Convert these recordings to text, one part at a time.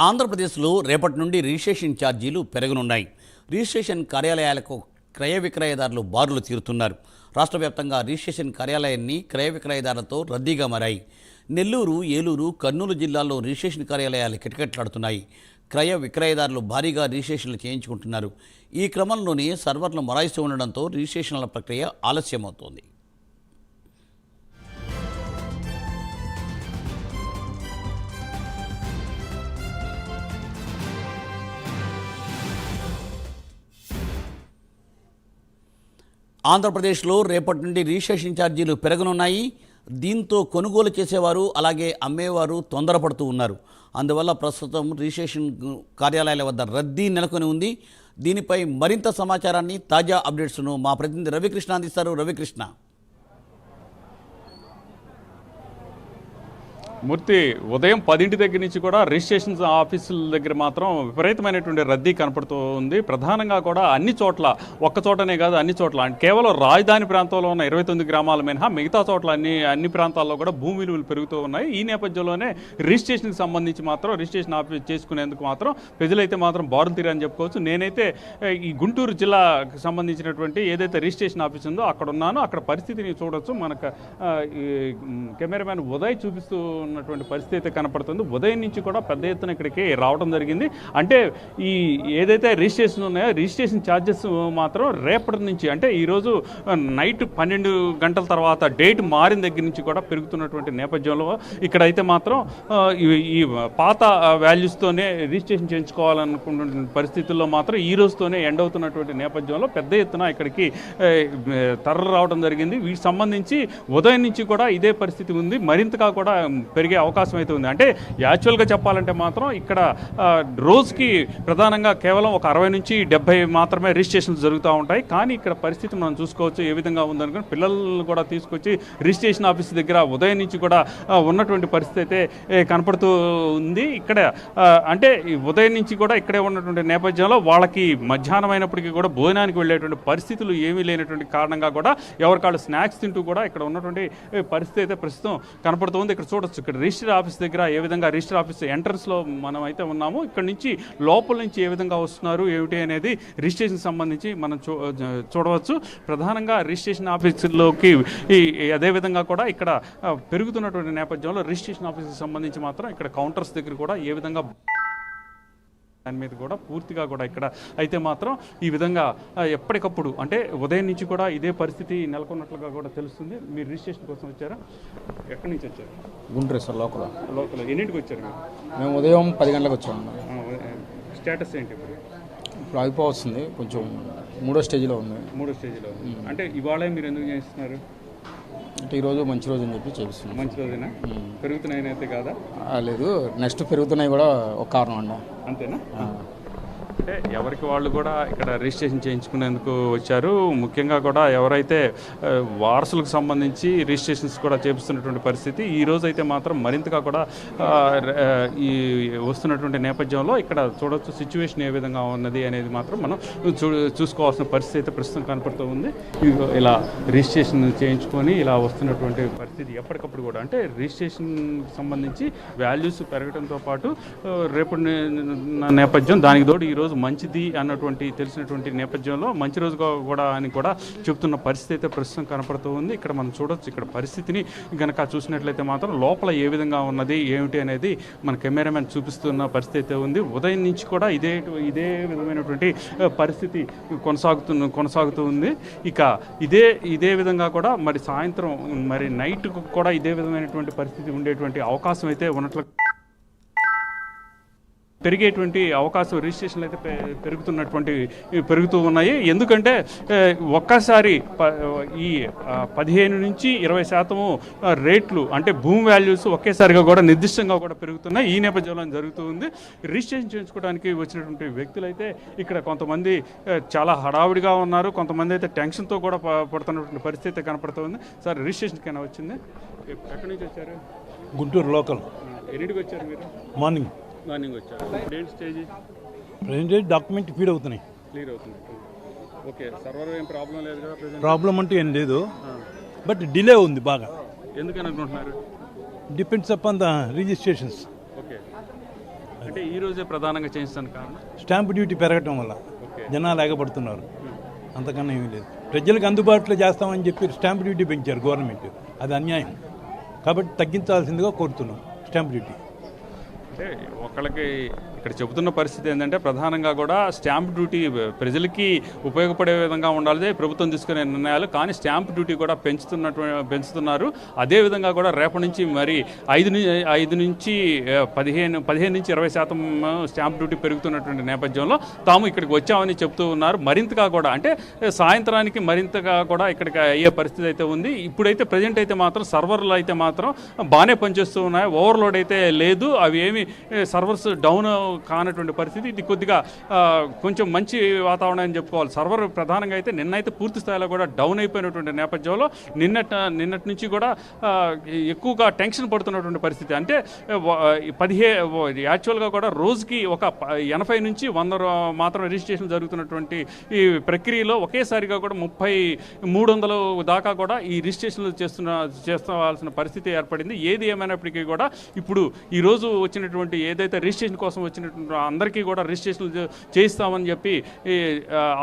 ఆంధ్రప్రదేశ్లో రేపటి నుండి రిజిస్ట్రేషన్ ఛార్జీలు పెరగనున్నాయి. రిజిస్ట్రేషన్ కార్యాలయాలకు క్రయ విక్రయదారులు బారులు తీరుతున్నారు. రాష్ట్ర వ్యాప్తంగా రిజిస్ట్రేషన్ కార్యాలయాన్ని క్రయ విక్రయదారులతో రద్దీగా మారాయి. నెల్లూరు, ఏలూరు, కర్నూలు జిల్లాల్లో రిజిస్ట్రేషన్ కార్యాలయాలు కిటకిటలాడుతున్నాయి. క్రయ విక్రయదారులు భారీగా రిజిస్ట్రేషన్లు చేయించుకుంటున్నారు. ఈ క్రమంలోనే సర్వర్లు మొరాయిస్తూ ఉండడంతో రిజిస్ట్రేషన్ల ప్రక్రియ ఆలస్యమవుతోంది. ఆంధ్రప్రదేశ్లో రేపటి నుండి రిజిస్ట్రేషన్ ఛార్జీలు పెరగనున్నాయి. దీంతో కొనుగోలు చేసేవారు అలాగే అమ్మేవారు తొందరపడుతూ ఉన్నారు. అందువల్ల ప్రస్తుతం రిజిస్ట్రేషన్ కార్యాలయాల వద్ద రద్దీ నెలకొని ఉంది. దీనిపై మరింత సమాచారాన్ని, తాజా అప్డేట్స్ను మా ప్రతినిధి రవికృష్ణ అందిస్తారు. రవికృష్ణ. మూర్తి, ఉదయం 10 దగ్గర నుంచి కూడా రిజిస్ట్రేషన్ ఆఫీసుల దగ్గర మాత్రం విపరీతమైనటువంటి రద్దీ కనపడుతూ ఉంది. ప్రధానంగా కూడా అన్ని చోట్ల, ఒక్క చోటనే కాదు అన్ని చోట్ల, కేవలం రాజధాని ప్రాంతంలో ఉన్న 29 గ్రామాల మినహా మిగతా చోట్ల అన్ని ప్రాంతాల్లో కూడా భూమి విలువలు పెరుగుతూ ఉన్నాయి. ఈ నేపథ్యంలోనే రిజిస్ట్రేషన్కి సంబంధించి మాత్రం రిజిస్ట్రేషన్ ఆఫీస్ చేసుకునేందుకు మాత్రం ప్రజలైతే మాత్రం బారులు తీరని చెప్పుకోవచ్చు. నేనైతే ఈ గుంటూరు జిల్లాకు సంబంధించినటువంటి ఏదైతే రిజిస్ట్రేషన్ ఆఫీస్ ఉందో అక్కడ ఉన్నానో. అక్కడ పరిస్థితిని చూడొచ్చు. మనకు కెమెరామ్యాన్ ఉదయ్ చూపిస్తూ ఉన్నటువంటి పరిస్థితి అయితే కనపడుతుంది. ఉదయం నుంచి కూడా పెద్ద ఎత్తున ఇక్కడికి రావడం జరిగింది. అంటే ఈ ఏదైతే రిజిస్ట్రేషన్ ఉన్నాయో రిజిస్ట్రేషన్ ఛార్జెస్ మాత్రం రేపటి నుంచి, అంటే ఈరోజు నైట్ 12 గంటల తర్వాత డేట్ మారిన దగ్గర నుంచి కూడా పెరుగుతున్నటువంటి నేపథ్యంలో ఇక్కడైతే మాత్రం ఈ పాత వాల్యూస్తోనే రిజిస్ట్రేషన్ చేయించుకోవాలనుకున్న పరిస్థితుల్లో మాత్రం ఈ రోజుతోనే ఎండ్ అవుతున్నటువంటి నేపథ్యంలో పెద్ద ఎత్తున ఇక్కడికి తరలి రావడం జరిగింది. వీటికి సంబంధించి ఉదయం నుంచి కూడా ఇదే పరిస్థితి ఉంది. మరింతగా కూడా పెరిగే అవకాశం అయితే ఉంది. అంటే యాక్చువల్గా చెప్పాలంటే మాత్రం ఇక్కడ రోజుకి ప్రధానంగా కేవలం ఒక 60 నుంచి 70 మాత్రమే రిజిస్ట్రేషన్లు జరుగుతూ ఉంటాయి. కానీ ఇక్కడ పరిస్థితి మనం చూసుకోవచ్చు ఏ విధంగా ఉందనుకుని పిల్లలను కూడా తీసుకొచ్చి రిజిస్ట్రేషన్ ఆఫీస్ దగ్గర ఉదయం నుంచి కూడా ఉన్నటువంటి పరిస్థితి అయితే కనపడుతూ ఉంది. ఇక్కడ అంటే ఉదయం నుంచి కూడా ఇక్కడే ఉన్నటువంటి నేపథ్యంలో వాళ్ళకి మధ్యాహ్నం అయినప్పటికీ కూడా భోజనానికి వెళ్ళేటువంటి పరిస్థితులు ఏమీ లేనటువంటి కారణంగా కూడా ఎవరికాళ్ళు స్నాక్స్ తింటూ కూడా ఇక్కడ ఉన్నటువంటి పరిస్థితి అయితే ప్రస్తుతం కనపడుతుంది. ఇక్కడ చూడొచ్చు. ఇక్కడ రిజిస్టర్ ఆఫీస్ దగ్గర ఏ విధంగా రిజిస్టర్ ఆఫీస్ ఎంట్రన్స్లో మనం అయితే ఉన్నాము. ఇక్కడ నుంచి లోపల నుంచి ఏ విధంగా వస్తున్నారు ఏమిటి అనేది రిజిస్ట్రేషన్ సంబంధించి మనం చూడవచ్చు. ప్రధానంగా రిజిస్ట్రేషన్ ఆఫీసులోకి అదేవిధంగా కూడా ఇక్కడ పెరుగుతున్నటువంటి నేపథ్యంలో రిజిస్ట్రేషన్ ఆఫీస్కి సంబంధించి మాత్రం ఇక్కడ కౌంటర్స్ దగ్గర కూడా ఏ విధంగా దాని మీద కూడా పూర్తిగా కూడా ఇక్కడ అయితే మాత్రం ఈ విధంగా ఎప్పటికప్పుడు, అంటే ఉదయం నుంచి కూడా ఇదే పరిస్థితి నెలకొన్నట్లుగా కూడా తెలుస్తుంది. మీరు రిజిస్ట్రేషన్ కోసం వచ్చారా? ఎక్కడి నుంచి వచ్చారు? గుంటూరు సార్. లోకల్. ఎన్నింటికి వచ్చారు మీరు? మేము ఉదయం 10 గంటలకు వచ్చాము. స్టేటస్ ఏంటి ఇప్పుడు అయిపోవస్తుంది, కొంచెం 3వ స్టేజ్లో ఉంది. 3వ స్టేజ్లో. అంటే ఇవాళ మీరు ఎందుకు చేస్తున్నారు? అంటే ఈరోజు మంచి రోజు అని చెప్పి చేపిస్తున్నాం. మంచి రోజేనా? పెరుగుతున్నాయని అయితే కాదా? లేదు, నెక్స్ట్ పెరుగుతున్నాయి కూడా ఒక కారణం అండి. అంతేనా? అంటే ఎవరికి వాళ్ళు కూడా ఇక్కడ రిజిస్ట్రేషన్ చేయించుకునేందుకు వచ్చారు. ముఖ్యంగా కూడా ఎవరైతే వారసులకు సంబంధించి రిజిస్ట్రేషన్స్ కూడా చేపిస్తున్నటువంటి పరిస్థితి ఈ రోజు అయితే మాత్రం మరింతగా కూడా ఈ వస్తున్నటువంటి నేపథ్యంలో ఇక్కడ చూడొచ్చు సిచ్యువేషన్ ఏ విధంగా ఉన్నది అనేది మాత్రం మనం చూసుకోవాల్సిన పరిస్థితి అయితే ప్రస్తుతం కనపడుతూ ఉంది. ఇలా రిజిస్ట్రేషన్ చేయించుకొని ఇలా వస్తున్నటువంటి పరిస్థితి ఎప్పటికప్పుడు కూడా, అంటే రిజిస్ట్రేషన్కి సంబంధించి వాల్యూస్ పెరగడంతో పాటు రేపటి నేపథ్యం దానికి తోడు ఈరోజు మంచిది అన్నటువంటి తెలిసినటువంటి నేపథ్యంలో మంచి రోజు కూడా అని కూడా చెప్తున్న పరిస్థితి అయితే ప్రస్తుతం కనపడుతూ ఉంది. ఇక్కడ మనం చూడొచ్చు. ఇక్కడ పరిస్థితిని కనుక చూసినట్లయితే మాత్రం లోపల ఏ విధంగా ఉన్నది ఏమిటి అనేది మన కెమెరామెన్ చూపిస్తున్న పరిస్థితి అయితే ఉంది. ఉదయం నుంచి కూడా ఇదే విధమైనటువంటి పరిస్థితి కొనసాగుతూ ఉంది. ఇక ఇదే విధంగా కూడా మరి సాయంత్రం మరి నైట్ కూడా ఇదే విధమైనటువంటి పరిస్థితి ఉండేటువంటి అవకాశం అయితే ఉన్నట్లు పెరిగేటువంటి అవకాశం రిజిస్ట్రేషన్లు అయితే పెరుగుతూ ఉన్నాయి. ఎందుకంటే ఒక్కసారి ఈ 15 నుంచి 20% రేట్లు, అంటే భూమి వాల్యూస్ ఒకేసారిగా కూడా నిర్దిష్టంగా కూడా పెరుగుతున్నాయి. ఈ నేపథ్యంలో జరుగుతూ ఉంది. రిజిస్ట్రేషన్ చేయించుకోవడానికి వచ్చినటువంటి వ్యక్తులు అయితే ఇక్కడ కొంతమంది చాలా హడావుడిగా ఉన్నారు, కొంతమంది అయితే టెన్షన్తో కూడా పడుతున్నటువంటి పరిస్థితి కనపడుతుంది. సార్, రిజిస్ట్రేషన్కి అయినా వచ్చింది? ఎక్కడి నుంచి వచ్చారు? గుంటూరు లోకల్. ఎన్నింటికి వచ్చారు మీరు? మార్నింగ్ వచ్చారు. ప్రెజెంట్ స్టేజ్ డాక్యుమెంట్ ఫీడ్ అవుతున్నాయి, క్లియర్ అవుతుంది. ఓకే, సర్వర్ ఏం ప్రాబ్లం లేదు కదా? ప్రాబ్లం అంటూ ఏం లేదు, బట్ డిలే ఉంది బాగా. ఎందుకని అనుకుంటున్నారు? Depends upon the registrations. Okay, అంటే ఈ రోజే ప్రధానంగా చేయించడానికి కారణం స్టాంప్ డ్యూటీ పెరగటం వల్ల జనాలు ఎగబడుతున్నారు, అంతకన్నా ఏమీ లేదు. ప్రజలకు అందుబాటులో చేస్తామని చెప్పి స్టాంప్ డ్యూటీ పెంచారు గవర్నమెంట్, అది అన్యాయం. కాబట్టి తగ్గించాల్సిందిగా కోరుతున్నాం స్టాంప్ డ్యూటీ. అంటే ఒకళ్ళకి ఇక్కడ చెబుతున్న పరిస్థితి ఏంటంటే ప్రధానంగా కూడా స్టాంప్ డ్యూటీ ప్రజలకి ఉపయోగపడే విధంగా ఉండాలి ప్రభుత్వం తీసుకునే నిర్ణయాలు, కానీ స్టాంప్ డ్యూటీ కూడా పెంచుతున్నారు. అదేవిధంగా కూడా రేపటి నుంచి మరి 5 నుంచి 15 నుంచి 20% స్టాంప్ డ్యూటీ పెరుగుతున్నటువంటి నేపథ్యంలో తాము ఇక్కడికి వచ్చామని చెప్తూ ఉన్నారు. మరింతగా కూడా అంటే సాయంత్రానికి మరింతగా కూడా ఇక్కడికి అయ్యే పరిస్థితి అయితే ఉంది. ఇప్పుడైతే ప్రజెంట్ అయితే మాత్రం సర్వర్లు అయితే మాత్రం బాగానే పనిచేస్తూ ఉన్నాయి, ఓవర్లోడ్ అయితే లేదు. అవి ఏమి సర్వర్స్ డౌన్ కానటువంటి పరిస్థితి. ఇది కొద్దిగా కొంచెం మంచి వాతావరణం అని చెప్పుకోవాలి. సర్వర్ ప్రధానంగా అయితే నిన్నైతే పూర్తి స్థాయిలో కూడా డౌన్ అయిపోయినటువంటి నేపథ్యంలో నిన్నటి నుంచి కూడా ఎక్కువగా టెన్షన్ పడుతున్నటువంటి పరిస్థితి. అంటే యాక్చువల్గా కూడా రోజుకి ఒక 80 నుంచి 100 మాత్రం రిజిస్ట్రేషన్ జరుగుతున్నటువంటి ఈ ప్రక్రియలో ఒకేసారిగా కూడా 300 దాకా కూడా ఈ రిజిస్ట్రేషన్లు చేస్తవలసిన పరిస్థితి ఏర్పడింది. ఏది ఏమైనప్పటికీ కూడా ఇప్పుడు ఈరోజు వచ్చినటువంటి ఏదైతే రిజిస్ట్రేషన్ కోసం వచ్చినటువంటి అందరికీ కూడా రిజిస్ట్రేషన్లు చేయిస్తామని చెప్పి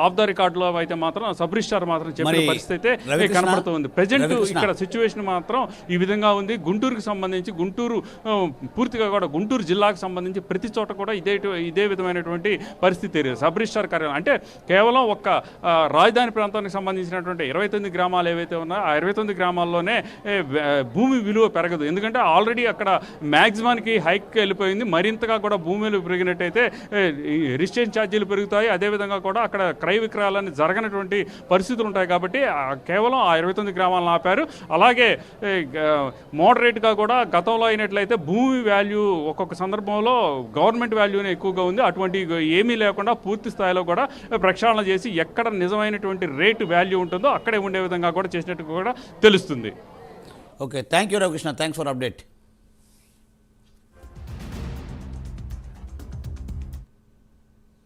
ఆఫ్ ద రికార్డులో అయితే మాత్రం సబ్ రిజిస్ట్రార్ మాత్రం చెప్పిన పరిస్థితి అయితే కనపడుతుంది. ప్రజెంట్ ఇక్కడ సిచ్యువేషన్ మాత్రం ఈ విధంగా ఉంది. గుంటూరుకి సంబంధించి పూర్తిగా కూడా గుంటూరు జిల్లాకు సంబంధించి ప్రతి చోట కూడా ఇదే విధమైనటువంటి పరిస్థితి. సబ్ రిజిస్ట్రార్ కార్యాలయం అంటే కేవలం ఒక్క రాజధాని ప్రాంతానికి సంబంధించినటువంటి 29 గ్రామాలు ఏవైతే ఉన్నాయో ఆ 29 గ్రామాల్లోనే భూమి విలువ పెరగదు. ఎందుకంటే ఆల్రెడీ అక్కడ మ్యాక్సిమానికి హైక్ వెళ్ళిపోయింది. మరింతగా కూడా భూములు పెరిగినట్టయితే రిజిస్ట్రేషన్ ఛార్జీలు పెరుగుతాయి. అదేవిధంగా కూడా అక్కడ క్రయ విక్రయాలన్నీ జరగనటువంటి పరిస్థితులు ఉంటాయి. కాబట్టి కేవలం ఆ 29 గ్రామాలను ఆపారు. అలాగే మోడరేట్గా కూడా గతంలో అయినట్లయితే భూమి వాల్యూ ఒక్కొక్క సందర్భంలో గవర్నమెంట్ వాల్యూనే ఎక్కువగా ఉంది. అటువంటి ఏమీ లేకుండా పూర్తి స్థాయిలో కూడా ప్రక్షాళన చేసి ఎక్కడ నిజమైనటువంటి రేటు వాల్యూ ఉంటుందో అక్కడే ఉండే విధంగా కూడా చేసినట్టు కూడా తెలుస్తుంది. Okay, thank you Ravikrishna, thanks for update.